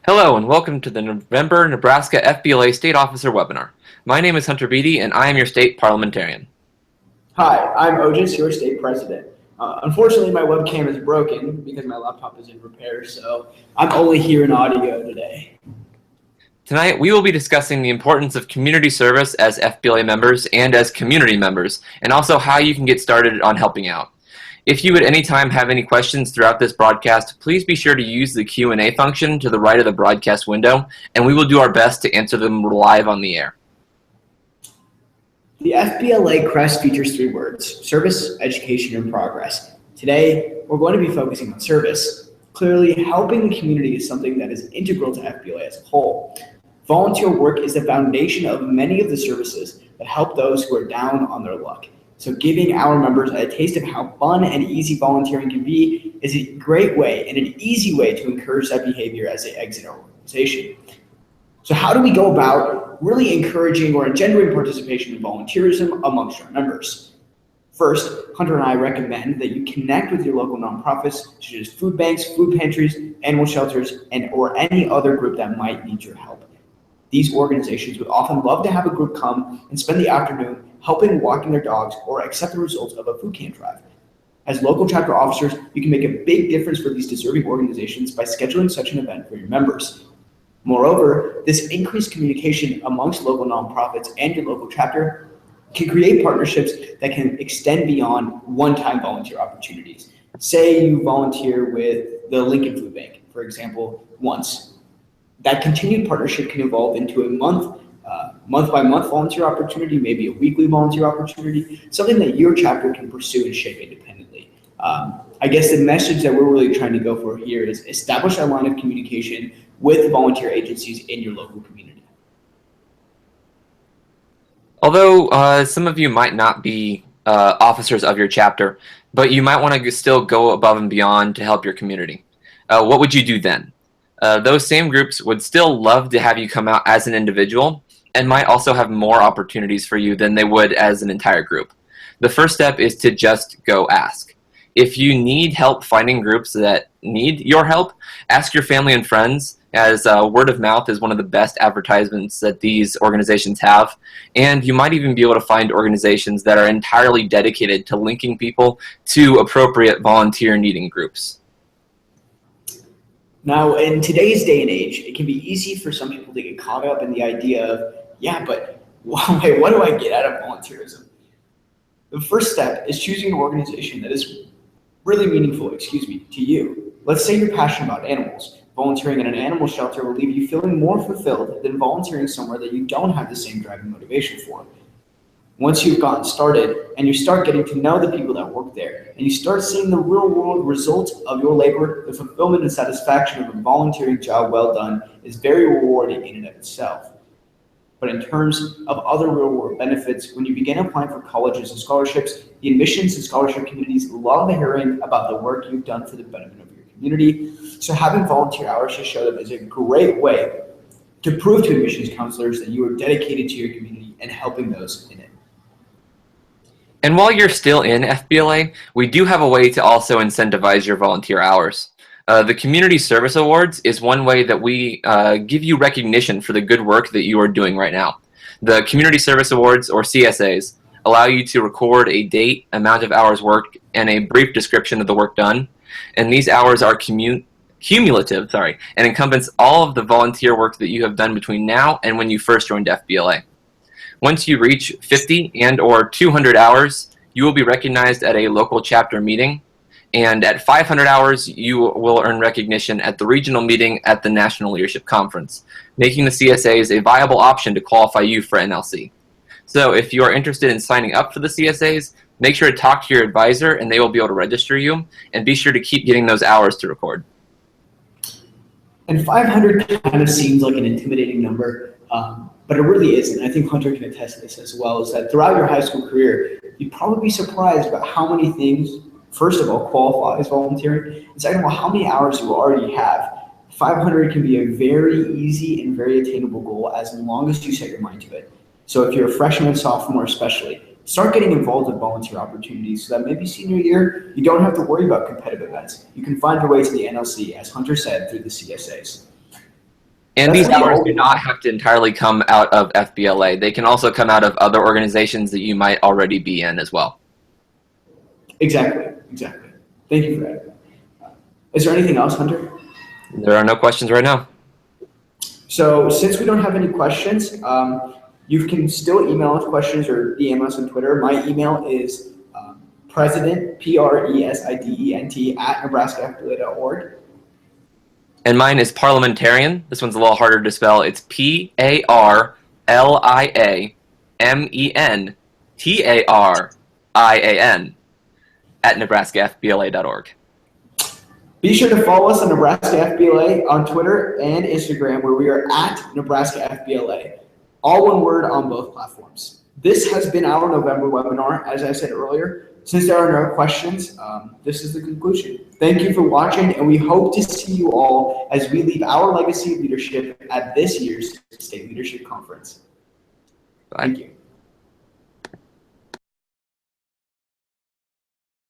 Hello and welcome to the November Nebraska FBLA State Officer webinar. My name is Hunter Beatty and I am your state parliamentarian. Hi, I'm Otis, your state president. Unfortunately, my webcam is broken because my laptop is in repair, so I'm only here in audio today. Tonight we will be discussing the importance of community service as FBLA members and as community members, and also how you can get started on helping out. If you at any time have any questions throughout this broadcast, please be sure to use the Q&A function to the right of the broadcast window, and we will do our best to answer them live on the air. The FBLA crest features three words: service, education, and progress. Today, we're going to be focusing on service. Clearly, helping the community is something that is integral to FBLA as a whole. Volunteer work is the foundation of many of the services that help those who are down on their luck. So giving our members a taste of how fun and easy volunteering can be is a great way and an easy way to encourage that behavior as they exit our organization. So how do we go about really encouraging or engendering participation in volunteerism amongst our members? First, Hunter and I recommend that you connect with your local nonprofits such as food banks, food pantries, animal shelters, or any other group that might need your help. These organizations would often love to have a group come and spend the afternoon helping walking their dogs or accept the results of a food can drive. As local chapter officers, you can make a big difference for these deserving organizations by scheduling such an event for your members. Moreover, this increased communication amongst local nonprofits and your local chapter can create partnerships that can extend beyond one-time volunteer opportunities. Say you volunteer with the Lincoln Food Bank, for example, once. That continued partnership can evolve into a month-by-month volunteer opportunity, maybe a weekly volunteer opportunity, something that your chapter can pursue and shape independently. I guess the message that we're really trying to go for here is establish a line of communication with volunteer agencies in your local community. Although some of you might not be officers of your chapter, but you might want to still go above and beyond to help your community. What would you do then? Those same groups would still love to have you come out as an individual and might also have more opportunities for you than they would as an entire group. The first step is to just go ask. If you need help finding groups that need your help, ask your family and friends, as word of mouth is one of the best advertisements that these organizations have. And you might even be able to find organizations that are entirely dedicated to linking people to appropriate volunteer needing groups. Now, in today's day and age, it can be easy for some people to get caught up in the idea of, yeah, but wait, what do I get out of volunteerism? The first step is choosing an organization that is really meaningful, to you. Let's say you're passionate about animals. Volunteering at an animal shelter will leave you feeling more fulfilled than volunteering somewhere that you don't have the same driving motivation for. Once you've gotten started and you start getting to know the people that work there and you start seeing the real world results of your labor, the fulfillment and satisfaction of a volunteering job well done is very rewarding in and of itself. But in terms of other real world benefits, when you begin applying for colleges and scholarships, the admissions and scholarship communities love hearing about the work you've done for the benefit of your community. So having volunteer hours to show them is a great way to prove to admissions counselors that you are dedicated to your community and helping those in it. And while you're still in FBLA, we do have a way to also incentivize your volunteer hours. The Community Service Awards is one way that we give you recognition for the good work that you are doing right now. The Community Service Awards, or CSAs, allow you to record a date, amount of hours worked, and a brief description of the work done. And these hours are cumulative, and encompass all of the volunteer work that you have done between now and when you first joined FBLA. Once you reach 50 and or 200 hours, you will be recognized at a local chapter meeting, and at 500 hours, you will earn recognition at the regional meeting at the National Leadership Conference, making the CSAs a viable option to qualify you for NLC. So if you are interested in signing up for the CSAs, make sure to talk to your advisor and they will be able to register you, and be sure to keep getting those hours to record. And 500 kind of seems like an intimidating number, but it really isn't. I think Hunter can attest to this as well, is that throughout your high school career, you'd probably be surprised about how many things, first of all, qualify as volunteering, and second of all, how many hours you already have. 500 can be a very easy and very attainable goal as long as you set your mind to it. So if you're a freshman and sophomore especially, start getting involved with volunteer opportunities so that maybe senior year, you don't have to worry about competitive events. You can find your way to the NLC, as Hunter said, through the CSAs. And That's these pretty hours old. do not have to entirely come out of FBLA. They can also come out of other organizations that you might already be in as well. Exactly. Thank you for that. Is there anything else, Hunter? There are no questions right now. So since we don't have any questions, you can still email us questions or DM us on Twitter. My email is president, president, at nebraskafbla.org. And mine is parliamentarian. This one's a little harder to spell. It's PARLIAMENTARIAN at nebraskafbla.org. Be sure to follow us on Nebraska FBLA on Twitter and Instagram, where we are at Nebraska FBLA. All one word on both platforms. This has been our November webinar. As I said earlier, since there are no questions, this is the conclusion. Thank you for watching, and we hope to see you all as we leave our legacy of leadership at this year's State Leadership Conference. Bye. Thank you.